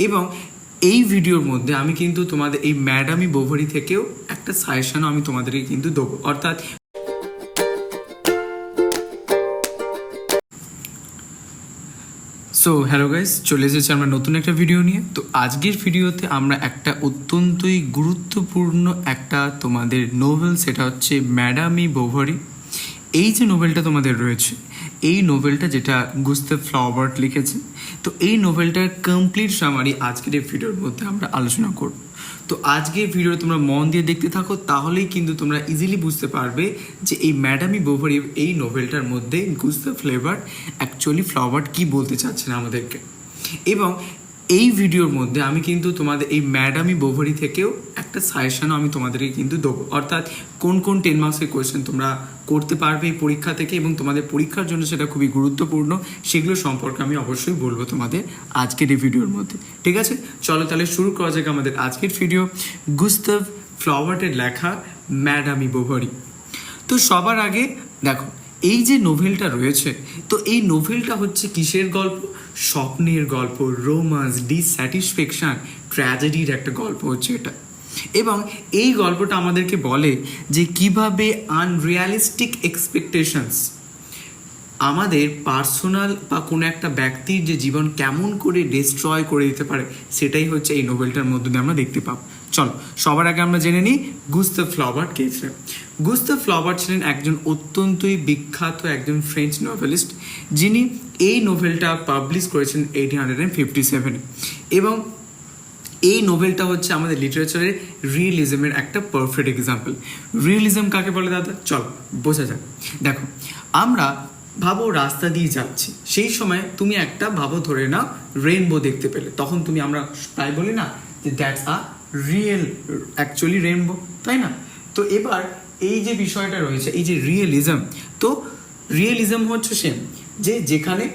এবং এই ভিডিওর মধ্যে আমি কিন্তু তোমাদের এই ম্যাডামি বোভারি থেকেও একটা সাজেশনও আমি তোমাদেরকে কিন্তু দেবো, অর্থাৎ সো হ্যালো গাইস, চলে এসেছি আমরা নতুন একটা ভিডিও নিয়ে। তো আজকের ভিডিওতে আমরা একটা অত্যন্তই গুরুত্বপূর্ণ একটা তোমাদের নোভেল, সেটা হচ্ছে ম্যাডামি বোভারি। এই যে নোভেলটা তোমাদের রয়েছে, এই নোভেলটা যেটা গুস্তাভ ফ্লাউবার্ট লিখেছে, তো এই নোভেলটার কমপ্লিট সামারি আজকের এই ভিডিওর মধ্যে আমরা আলোচনা করব। তো আজকের ভিডিও তোমরা মন দিয়ে দেখতে থাকো, তাহলেই কিন্তু তোমরা ইজিলি বুঝতে পারবে যে এই ম্যাডামি বোভারি এই নোভেলটার মধ্যে গুস্তাভ ফ্লাউবার্ট কী বলতে চাচ্ছেন আমাদেরকে। এবং এই ভিডিওর মধ্যে আমি কিন্তু তোমাদের এই ম্যাডামি বোভারি থেকেও একটা সাজেশনও আমি তোমাদেরকে কিন্তু দেবো, অর্থাৎ কোন কোন 10 মার্কসের কোয়েশ্চেন তোমরা করতে পারবে এই পরীক্ষা থেকে এবং তোমাদের পরীক্ষার জন্য সেটা খুবই গুরুত্বপূর্ণ, সেগুলো সম্পর্কে আমি অবশ্যই বলবো তোমাদের আজকের এই ভিডিওর মধ্যে। ঠিক আছে, চলো তাহলে শুরু করা যাক আমাদের আজকের ভিডিও, গুস্তাভ ফ্লাউবার্টের লেখা ম্যাডামি বোভারি। তো সবার আগে দেখো, এই যে নোভেলটা রয়েছে, তো এই নোভেলটা হচ্ছে কিসের গল্প? স্বপ্নের গল্প, রোমান্স, ডিস্যাটিসফ্যাকশন, ট্র্যাজেডির একটা গল্প হচ্ছে এটা। এবং এই গল্পটা আমাদেরকে বলে যে কিভাবে আনরিয়ালিস্টিক এক্সপেকটেশনস আমাদের পার্সোনাল বা কোনো একটা ব্যক্তির যে জীবন কেমন করে ডিস্ট্রয় করে দিতে পারে, সেটাই হচ্ছে এই নোভেলটার মধ্যে দিয়ে আমরা দেখতে পাবো। চলো সবার আগে আমরা জেনে নিই গুস্তাভ ফ্লাউবার্ট কে ছিলেন। গুস্তাভ ফ্লাউবার্ট ছিলেন একজন অত্যন্তই বিখ্যাত একজন ফ্রেঞ্চ নোভেলিস্ট, যিনি এই নোভেলটা পাবলিশ করেছেন 1857-এ। এবং এই নোভেলটা হচ্ছে আমাদের লিটারেচারের রিয়েলিজমের একটা পারফেক্ট এক্সাম্পল। রিয়েলিজম কাকে বলে দাদা? চলো বোঝা যাক। দেখো, আমরা ভাবো রাস্তা দিয়ে যাচ্ছি, সেই সময় তুমি একটা ভাবো ধরে নাও রেইনবো দেখতে পেলে, তখন আমরা প্রায় বলি না যে that's a real actually rainbow, তাই না? তো এবার এই যে বিষয়টা রয়েছে, এই যে রিয়েলিজম, তো রিয়েলিজম হচ্ছে সেম যে যেখানে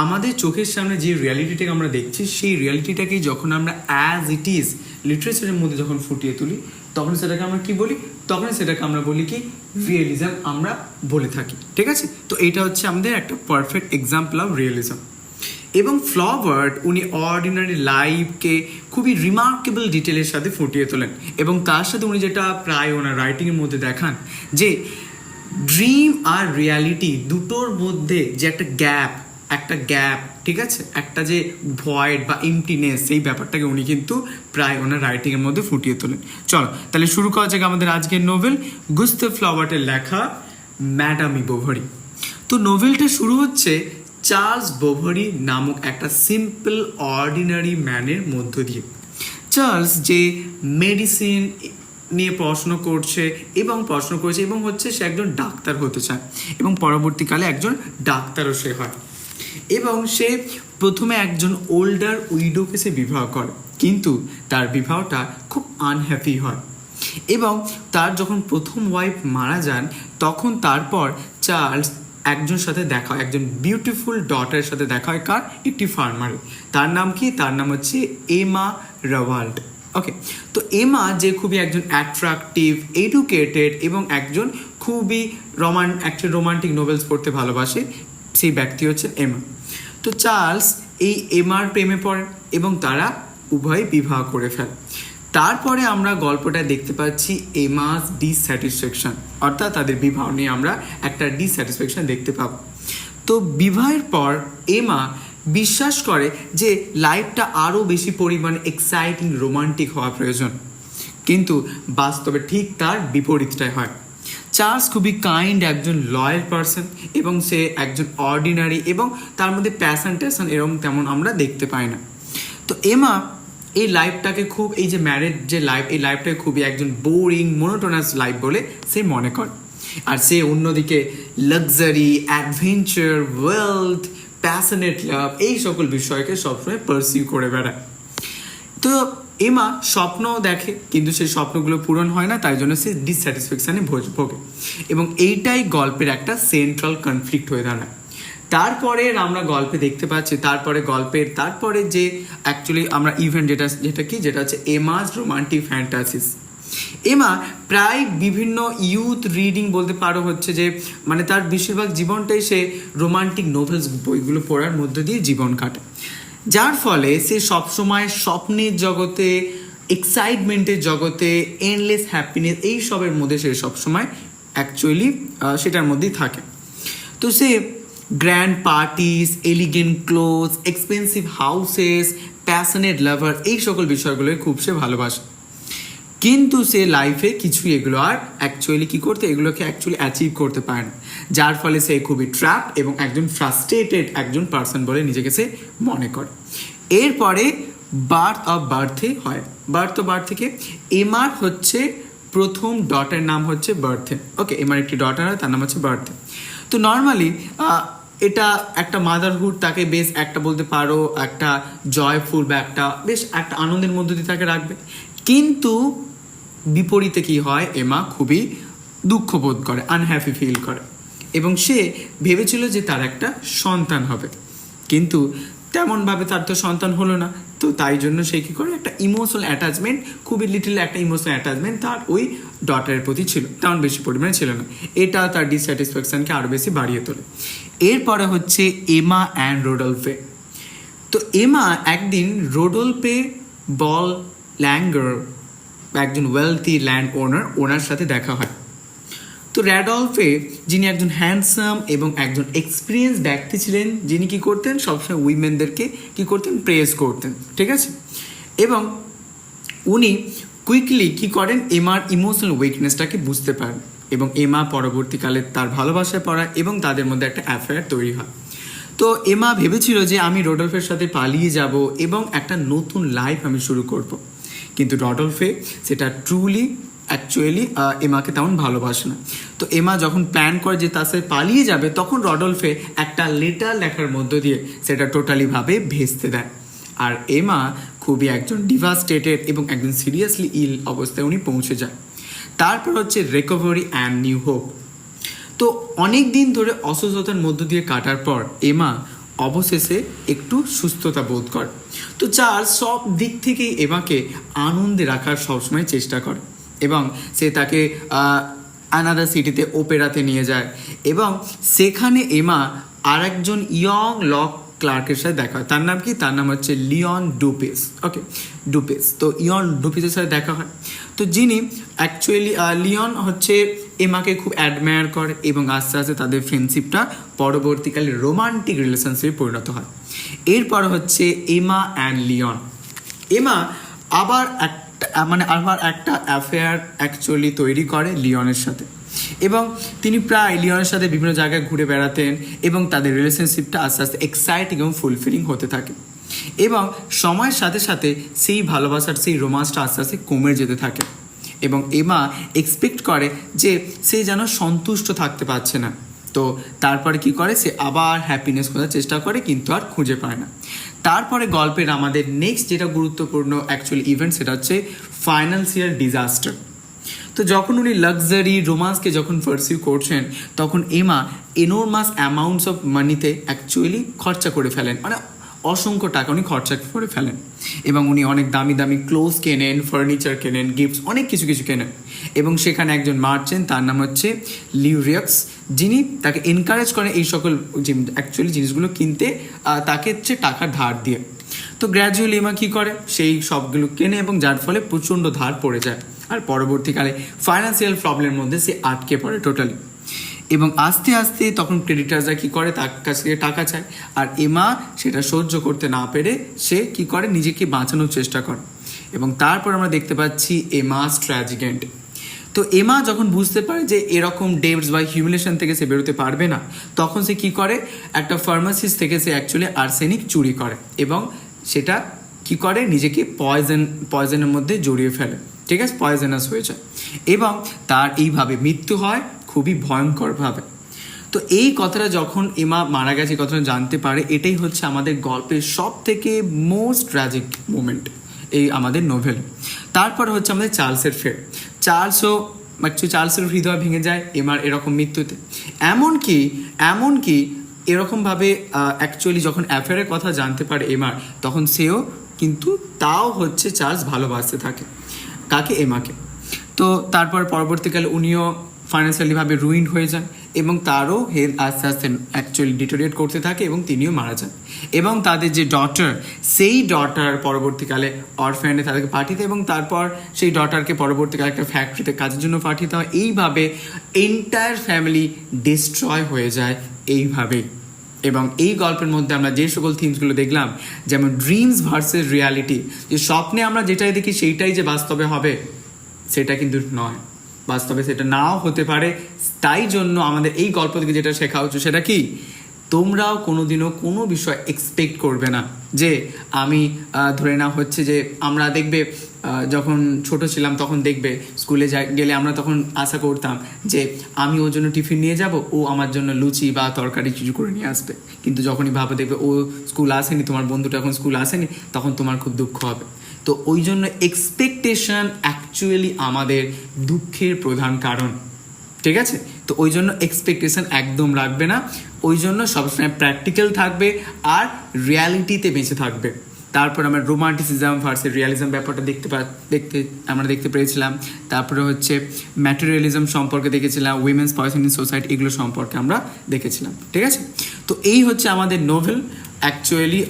আমাদের চোখের সামনে যে রিয়ালিটিটাকে আমরা দেখছি, সেই রিয়ালিটিটাকে যখন আমরা অ্যাজ ইট ইজ লিটারেচারের মধ্যে যখন ফুটিয়ে তুলি, তখন সেটাকে আমরা কি বলি? তখন সেটাকে আমরা বলি কি রিয়েলিজম আমরা বলে থাকি। ঠিক আছে, তো এটা হচ্ছে আমাদের একটা পারফেক্ট এক্সাম্পল অফ রিয়েলিজম। এবং ফ্লাউবার্ট উনি অর্ডিনারি লাইফকে খুবই রিমার্কেবল ডিটেলের সাথে ফুটিয়ে তোলেন, এবং তার সাথে উনি যেটা প্রায় ওনার রাইটিংয়ের মধ্যে দেখান যে ড্রিম আর রিয়ালিটি দুটোর মধ্যে যে একটা গ্যাপ, ঠিক আছে, একটা যে ভয়েড বা এমটিনেস, সেই ব্যাপারটাকে উনি কিন্তু প্রায় ওনার রাইটিংয়ের মধ্যে ফুটিয়ে তোলেন। চলো তাহলে শুরু করা যাক আমাদের আজকের নোভেল, গুস্তাভ ফ্লাউবার্টের লেখা ম্যাডামি বোভারি। তো নোভেলটা শুরু হচ্ছে চার্লস বোভারি নামক একটা সিম্পল অর্ডিনারি ম্যানের মধ্য দিয়ে। চার্লস যে মেডিসিন নিয়ে পড়াশুনো করেছে এবং হচ্ছে সে একজন ডাক্তার হতে চায়, এবং পরবর্তীকালে একজন ডাক্তারও সে হয়। এবং সে প্রথমে একজন ওল্ডার উইডোকে সে বিবাহ করে, কিন্তু তার বিবাহটা খুব আনহ্যাপি হয়। এবং তার যখন প্রথম ওয়াইফ মারা যান, তখন তারপর চার্লস একজন বিউটিফুল ডটারের সাথে দেখা হয়। কার? একটি ফার্মারের। তার নাম কি? তার নাম হচ্ছে এমা রাওয়াল্ড। ওকে, তো এমা যে খুবই একজন অ্যাট্রাকটিভ, এডুকেটেড এবং একজন খুবই রোমান্টিক নোভেলস পড়তে ভালোবাসে, সেই ব্যক্তি হচ্ছে এমা। তো চার্লস এই এমার প্রেমে পড়েন এবং তারা উভয় বিবাহ করে ফেলে। তারপরে আমরা গল্পটা দেখতে পাচ্ছি এমাস ডিস্যাটিসফ্যাকশন, অর্থাৎ তাদের বিবাহ নিয়ে আমরা একটা ডিস্যাটিসফ্যাকশন দেখতে পাবো। তো বিবাহের পর এমা বিশ্বাস করে যে লাইফটা আরও বেশি পরিমাণে এক্সাইটিং, রোমান্টিক হওয়া প্রয়োজন, কিন্তু বাস্তবে ঠিক তার বিপরীতটাই হয়। চার্লস খুবই কাইন্ড একজন লয়াল পারসন, এবং সে একজন অর্ডিনারি, এবং তার মধ্যে প্যাশন এরকম তেমন আমরা দেখতে পাই না। তো এমা এই লাইফটাকে এই যে ম্যারেড যে লাইফ, এই লাইফটাকে খুবই একজন বোরিং, মোনোটোনাস লাইফ বলে সে মনে করে। আর সে অন্যদিকে লাক্সারি, অ্যাডভেঞ্চার, ওয়েলথ, প্যাশনেট লাভ, এই সকল বিষয়কে সবসময় পারসিউ করে বেড়ায়। তো এমা স্বপ্নও দেখে, কিন্তু সেই স্বপ্নগুলো পূরণ হয় না, তাই জন্য সে ডিসস্যাটিসফ্যাকশনে ভোগে। এবং এইটাই গল্পের একটা সেন্ট্রাল কনফ্লিক্ট হয়ে দাঁড়ায়। তারপরে আমরা গল্পে দেখতে পাচ্ছি তারপরে যে অ্যাকচুয়ালি আমরা ইভেন্ট যেটা হচ্ছে এমাস রোমান্টিক ফ্যান্টাসিস। এমা প্রায় বিভিন্ন ইউথ রিডিং বলতে পারো হচ্ছে যে তার বেশিরভাগ জীবনটাই সে রোমান্টিক নোভেলস বইগুলো পড়ার মধ্য দিয়ে জীবন কাটে। যার ফলে সে সবসময় স্বপ্নের জগতে, এক্সাইটমেন্টের জগতে, এন্ডলেস হ্যাপিনেস এই সবের মধ্যে সে সবসময় অ্যাকচুয়ালি সেটার মধ্যেই থাকে। তো সে grand parties, elegant clothes, expensive houses, passionate lover এই সকল বিষয়গুলোই খুব সে ভালোবাসে। কিন্তু সে লাইফে কিছুই এগুলো আর অ্যাকচুয়ালি কী করতে, এগুলোকে অ্যাকচুয়ালি অ্যাচিভ করতে পারে না, যার ফলে সে খুবই ট্র্যাপ এবং একজন ফ্রাস্ট্রেটেড একজন পার্সন বলে নিজেকে সে মনে করে। এরপরে বার্থ অফ বার্থে হয়। বার্থ অফ বার্থ থেকে এমার হচ্ছে প্রথম ডটার নাম হচ্ছে বার্থে। ওকে, এমার একটি ডটার হয়, তার নাম হচ্ছে বার্থে। তো নর্মালি এটা একটা মাদারহুড তাকে বেশ একটা বলতে পারো একটা জয়ফুল বা একটা বেশ একটা আনন্দের মধ্য দিয়ে তাকে রাখবে। কিন্তু বিপরীতে কি হয়, এমা খুবই দুঃখ বোধ করে, আনহ্যাপি ফিল করে এবং সে ভেবেছিল যে তার একটা সন্তান হবে, কিন্তু তেমনভাবে তার তো সন্তান হলো না। তো তাই জন্য সে কী করে, একটা ইমোশনাল অ্যাটাচমেন্ট, খুবই লিটল একটা ইমোশনাল অ্যাটাচমেন্ট তার ওই ডটারের প্রতি ছিল, তেমন বেশি পরিমাণে ছিল না। এটা তার ডিস্যাটিসফ্যাকশনকে আরও বেশি বাড়িয়ে তোলে। এরপরে হচ্ছে এমা অ্যান্ড রোডলফে। তো এমা একদিন রোডলফে বল ল্যাঙ্গার, একজন ওয়েলথি ল্যান্ড ওনার সাথে দেখা হয়। তো র্যাডলফে, যিনি একজন হ্যান্ডসাম এবং একজন এক্সপিরিয়েন্স ব্যক্তি ছিলেন, যিনি কী করতেন, সবসময় উইমেনদেরকে কী করতেন, প্রেজ করতেন, ঠিক আছে। এবং উনি কুইকলি কী করেন, এমার ইমোশনাল উইকনেসটাকে বুঝতে পারেন এবং এমা পরবর্তীকালে তার ভালোবাসায় পড়া এবং তাদের মধ্যে একটা অ্যাফেয়ার তৈরি হয়। তো এমা ভেবেছিল যে আমি রোডলফের সাথে পালিয়ে যাব এবং একটা নতুন লাইফ আমি শুরু করব, কিন্তু রডলফে সেটা ট্রুলি অ্যাকচুয়ালি এমাকে তেমন ভালোবাসে না। তো এমা যখন প্ল্যান করে যে তার সাথে পালিয়ে যাবে, তখন রডলফে একটা লেটার লেখার মধ্য দিয়ে সেটা টোটালিভাবে ভেস্তে দেয়। আর এমা খুবই একজন ডিভাস্টেটেড এবং একজন সিরিয়াসলি ইল অবস্থায় উনি পৌঁছে যায়। তারপর হচ্ছে রিকভারি অ্যান্ড নিউ হোপ। তো অনেক দিন ধরে অসুস্থতার মধ্য দিয়ে কাটার পর এমা অবশেষে একটু সুস্থতা বোধ করে। তো চার্লস সব দিক থেকেই এমাকে আনন্দে রাখার সবসময় চেষ্টা করে এবং সে তাকে আনাদার সিটিতে ওপেরাতে নিয়ে যায় এবং সেখানে এমা আর একজন ইয়ং ল ক্লার্কের সাথে দেখা হয়। তার নাম কি, তার নাম হচ্ছে লিওন ডুপেস। ওকে, ডুপেস। তো ইয়ন ডুপেসের সাথে দেখা হয়। তো যিনি অ্যাকচুয়ালি লিওন হচ্ছে এমাকে খুব অ্যাডমায়ার করে এবং আস্তে আস্তে তাদের ফ্রেন্ডশিপটা পরবর্তীকালে রোমান্টিক রিলেশনশিপে পরিণত হয়। এরপর হচ্ছে এমা অ্যান্ড লিওন। এমা আবার একটা অ্যাফেয়ার অ্যাকচুয়ালি তৈরি করে লিওনের সাথে এবং তিনি প্রায় লিওনের সাথে বিভিন্ন জায়গায় ঘুরে বেড়াতেন এবং তাদের রিলেশনশিপটা আস্তে আস্তে এক্সাইটিং এবং ফুলফিলিং হতে থাকে এবং সময়ের সাথে সাথে সেই ভালোবাসার সেই রোমান্সটা আস্তে আস্তে কমে যেতে থাকে এবং এমা এক্সপেক্ট করে যে সে যেন সন্তুষ্ট থাকতে পারছে না। তো তারপরে কি করে, সে আবার হ্যাপিনেস খোঁজার চেষ্টা করে কিন্তু আর খুঁজে পায় না। তারপরে গল্পের আমাদের নেক্সট যেটা গুরুত্বপূর্ণ অ্যাকচুয়ালি ইভেন্ট, সেটা হচ্ছে ফাইন্যান্সিয়াল ডিজাস্টার। তো যখন উনি লাক্সারি রোমান্সকে যখন পারসিউ করছেন, তখন এমা এনোরমাস অ্যামাউন্টস অফ মানিতে অ্যাকচুয়ালি খরচা করে ফেলেন, মানে অসংখ্য টাকা উনি খরচা করে ফেলেন এবং উনি অনেক দামি দামি ক্লোথস কেনেন, ফার্নিচার কেনেন, গিফটস অনেক কিছু কেনেন এবং সেখানে একজন মার্চেন্ট, তার নাম হচ্ছে লিউরিয়াক্স, যিনি তাকে এনকারেজ করেন এই সকল অ্যাকচুয়ালি জিনিসগুলো কিনতে, তাকে হচ্ছে টাকা ধার দিয়ে। তো গ্র্যাজুয়ালি এমা কী করে, সেই সবগুলো কেনে এবং যার ফলে প্রচণ্ড ধার পড়ে যায় আর পরবর্তীকালে ফাইন্যান্সিয়াল প্রবলেমের মধ্যে সে আটকে পড়ে টোটালি এবং আস্তে আস্তে তখন ক্রেডিটার্সরা কী করে, তার কাছ থেকে টাকা চায় আর এমা সেটা সহ্য করতে না পেরে সে কী করে, নিজেকে বাঁচানোর চেষ্টা করে এবং তারপর আমরা দেখতে পাচ্ছি এমাস ট্র্যাজিক এন্ড। তো এমা যখন বুঝতে পারে যে এরকম ডেটস বা হিউমিলেশন থেকে সে বেরোতে পারবে না, তখন সে কী করে, একটা ফার্মাসিস্ট থেকে সে অ্যাকচুয়ালি আর্সেনিক চুরি করে এবং সেটা কী করে, নিজেকে পয়জনের মধ্যে জড়িয়ে ফেলে, ঠিক আছে, পয়জনাস হয়ে যায় এবং তার এইভাবে মৃত্যু হয় খুবই ভয়ঙ্করভাবে। তো এই কথাটা যখন এমা মারা গেছে কথাটা জানতে পারে, এটাই হচ্ছে আমাদের গল্পের সব থেকে মোস্ট ট্র্যাজিক মোমেন্ট এই আমাদের নোভেল। তারপর হচ্ছে আমাদের চার্লসের ফের। চার্লসের হৃদয় ভেঙে যায় এমার এরকম মৃত্যুতে, এমনকি এরকমভাবে অ্যাকচুয়ালি যখন অ্যাফেয়ারের কথা জানতে পারে এমার, তখন সেও কিন্তু তাও হচ্ছে চার্লস ভালোবাসতে থাকে কাকে, এমাকে। তো তারপর পরবর্তীকালে উনিও ফাইন্যান্সিয়ালিভাবে রুইন্ড হয়ে যান এবং তারও হেলথ আস্তে আস্তে অ্যাকচুয়ালি ডিটোরিয়েট করতে থাকে এবং তিনিও মারা যান। এবং তাদের যে ডটার, সেই ডটার পরবর্তীকালে অরফ্যানে তাদেরকে পাঠিয়ে দেয় এবং তারপর সেই ডটারকে পরবর্তীকালে একটা ফ্যাক্টরিতে কাজের জন্য পাঠিয়ে দেওয়া। এইভাবে এন্টায়ার ফ্যামিলি ডিস্ট্রয় হয়ে যায় এইভাবেই। এবং এই গল্পের মধ্যে আমরা যে সকল থিমসগুলো দেখলাম, যেমন ড্রিমস ভার্সেস রিয়ালিটি, যে স্বপ্নে আমরা যেটাই দেখি সেইটাই যে বাস্তবে হবে সেটা কিন্তু নয়, বাস্তবে সেটা নাও হতে পারে। তাই জন্য আমাদের এই গল্প থেকে যেটা শেখা হচ্ছে সেটা কি, তোমরাও কোনোদিনও কোনো বিষয় এক্সপেক্ট করবে না যে আমি ধরে না হচ্ছে যে আমরা দেখবে যখন ছোট ছিলাম তখন দেখবে স্কুলে গেলে আমরা তখন আশা করতাম যে আমি ওর জন্য টিফিন নিয়ে যাব, ও আমার জন্য লুচি বা তরকারি কিছু করে নিয়ে আসবে। কিন্তু যখনই ভাবে দেখবে ও স্কুল আসেনি, তোমার বন্ধুটা এখন স্কুল আসেনি, তখন তোমার খুব দুঃখ হবে। তো ওই জন্য এক্সপেকটেশন অ্যাকচুয়ালি আমাদের দুঃখের প্রধান কারণ, ঠিক আছে? তো ওই জন্য এক্সপেকটেশন একদম রাখবে না, ওই জন্য সবসময় প্র্যাকটিক্যাল থাকবে আর রিয়ালিটিতে বেঁচে থাকবে। তারপর আমরা রোমান্টিসিজম ভার্সেস রিয়ালিজম ব্যাপারটা আমরা দেখতে পেরেছিলাম। তারপরে হচ্ছে ম্যাটেরিয়ালিজম সম্পর্কে দেখেছিলাম, উইমেন্স পজিশন ইন সোসাইটি, এগুলো সম্পর্কে আমরা দেখেছিলাম, ঠিক আছে? তো এই হচ্ছে আমাদের নোভেল, অ্যাকচুয়ালি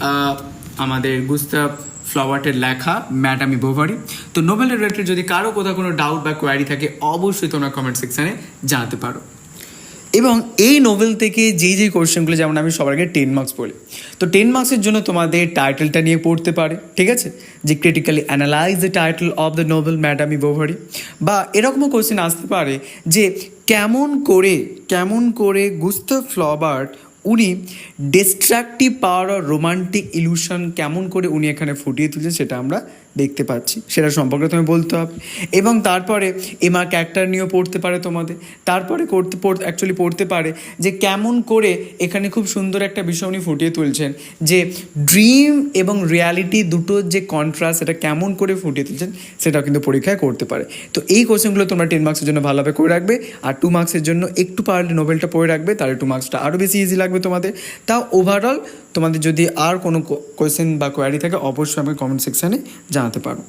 আমাদের গুস্তাভ ফ্লাওয়ার্টের লেখা ম্যাডামি বোভারি। তো নোভেলের রিলেটেড যদি কারো কোথাও কোনো ডাউট বা কোয়ারি থাকে অবশ্যই তোমরা কমেন্ট সেকশানে জানাতে পারো। এবং এই নোভেল থেকে যেই কোয়েশ্চেনগুলো, যেমন আমি সবার আগে 10 মার্কস বলি, তো 10 মার্কসের জন্য তোমাদের টাইটেলটা নিয়ে পড়তে পারে, ঠিক আছে? যে critically analyse the title of the novel Madame Bovary. বা এরকমও কোয়েশ্চেন আসতে পারে যে কেমন করে গুস্তাভ ফ্লাওয়ার্ট উনি ডিস্ট্রাকটিভ পাওয়ার আর রোমান্টিক ইলিউশন কেমন করে উনি এখানে ফুটিয়ে তুলছেন সেটা আমরা দেখতে পাচ্ছি, সেটা সম্পর্কে তুমি বলতে হবে। এবং তারপরে এমা ক্যারেক্টার নিয়েও পড়তে পারে তোমাদের। তারপরে অ্যাকচুয়ালি পড়তে পারে যে কেমন করে এখানে খুব সুন্দর একটা বিষয় উনি ফুটিয়ে তুলছেন, যে ড্রিম এবং রিয়ালিটি দুটোর যে কন্ট্রাস্ট, সেটা কেমন করে ফুটিয়ে তুলছেন সেটাও কিন্তু পরীক্ষায় করতে পারে। তো এই কোশ্চেনগুলো তোমরা 10 মার্কসের জন্য ভালোভাবে করে রাখবে, আর 2 মার্কসের জন্য একটু পারলে নোভেলটা পড়ে রাখবে, তাহলে 2 মার্কসটা আরও বেশি ইজি লাগবে তোমাদের। তাও ওভারঅল তোমাদের যদি আর কোনো কোয়েশ্চেন বা কোয়ারি থাকে অবশ্যই আমাকে কমেন্ট সেকশানে জানাতে পারো।